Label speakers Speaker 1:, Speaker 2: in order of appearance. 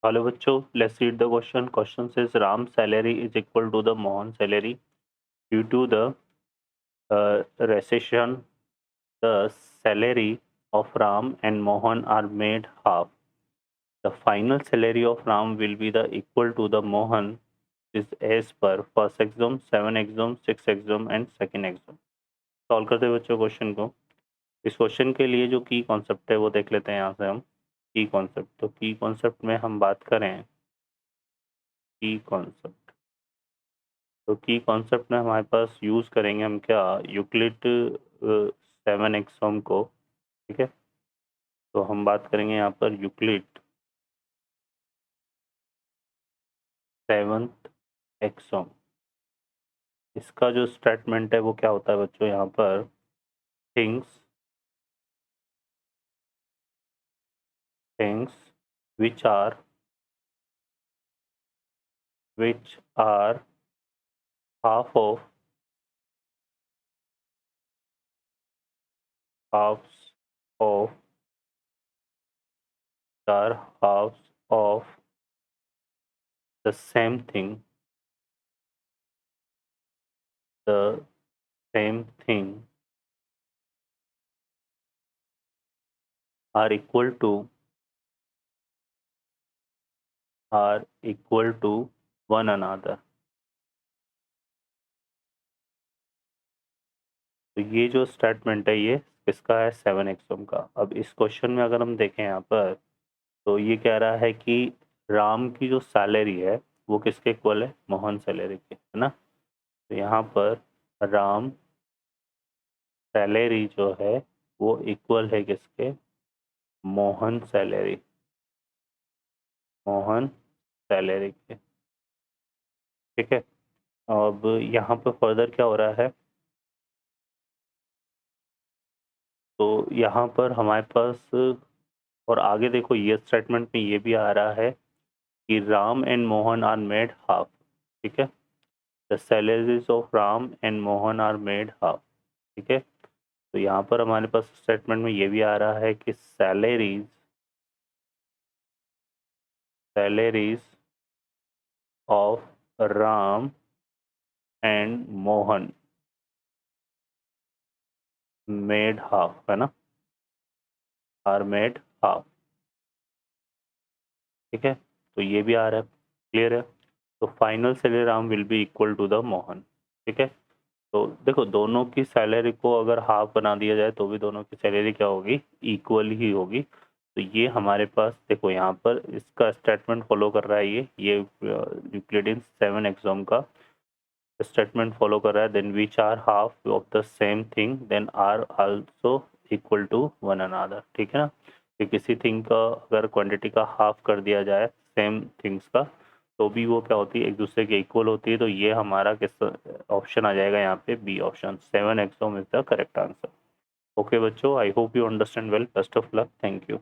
Speaker 1: Hello bachcho, let's read the question. Question says Ram's salary is equal to the Mohan salary. Due to the recession, the salary of Ram and Mohan are made half. The final salary of Ram will be the equal to the Mohan is as per first exam, 7 exam, 6 exam and second exam. Solve करते हैं बच्चों question को। इस question के लिए जो की concept है वो देख लेते हैं यहाँ से हम। की कॉन्सेप्ट, तो की कॉन्सेप्ट में हम बात करें की कॉन्सेप्ट, तो की कॉन्सेप्ट में हमारे पास यूज़ करेंगे हम क्या, यूक्लिड 7 एक्सॉम को। ठीक है, तो हम बात करेंगे यहाँ पर यूक्लिड 7th एक्सॉम। इसका जो स्टेटमेंट है वो क्या होता है बच्चों, यहाँ पर things things which are half of halves of are halves of the same thing, the same thing are equal to one another। तो ये जो स्टेटमेंट है ये किसका है, 7 एक्सोम का। अब इस क्वेश्चन में अगर हम देखें यहाँ पर, तो ये कह रहा है कि राम की जो सैलरी है वो किसके इक्वल है, मोहन सैलरी के, है ना। तो यहाँ पर राम सैलरी जो है वो इक्वल है किसके, मोहन सैलरी, मोहन सैलरी के। ठीक है, अब यहाँ पर फर्दर क्या हो रहा है, तो यहाँ पर हमारे पास और आगे देखो ये स्टेटमेंट में ये भी आ रहा है कि Ram and Mohan are made half. ठीक है, the salaries of Ram and Mohan are made half. ठीक है, तो यहाँ पर हमारे पास स्टेटमेंट में ये भी आ रहा है कि salaries of Ram and Mohan made half, है ना, आर मेड हाफ। ठीक है, तो ये भी आ रहा है, क्लियर है। तो final salary Ram will be equal to the Mohan. ठीक है, तो देखो दोनों की सैलरी को अगर हाफ बना दिया जाए तो भी दोनों की सैलरी क्या होगी, इक्वल ही होगी। तो ये हमारे पास देखो यहाँ पर इसका स्टेटमेंट फॉलो कर रहा है, ये यूक्लिडियन 7 एग्जाम का स्टेटमेंट फॉलो कर रहा है। Then which are half of the same thing then are also equal to one another. ठीक है ना, कि किसी थिंग का अगर क्वांटिटी का हाफ कर दिया जाए सेम थिंग्स का, तो भी वो क्या होती है, एक दूसरे के इक्वल होती है। तो ये हमारा किस ऑप्शन आ जाएगा यहाँ पे, B option, 7 axiom is the correct answer. Okay बच्चों, I hope you understand well, best of luck, thank you.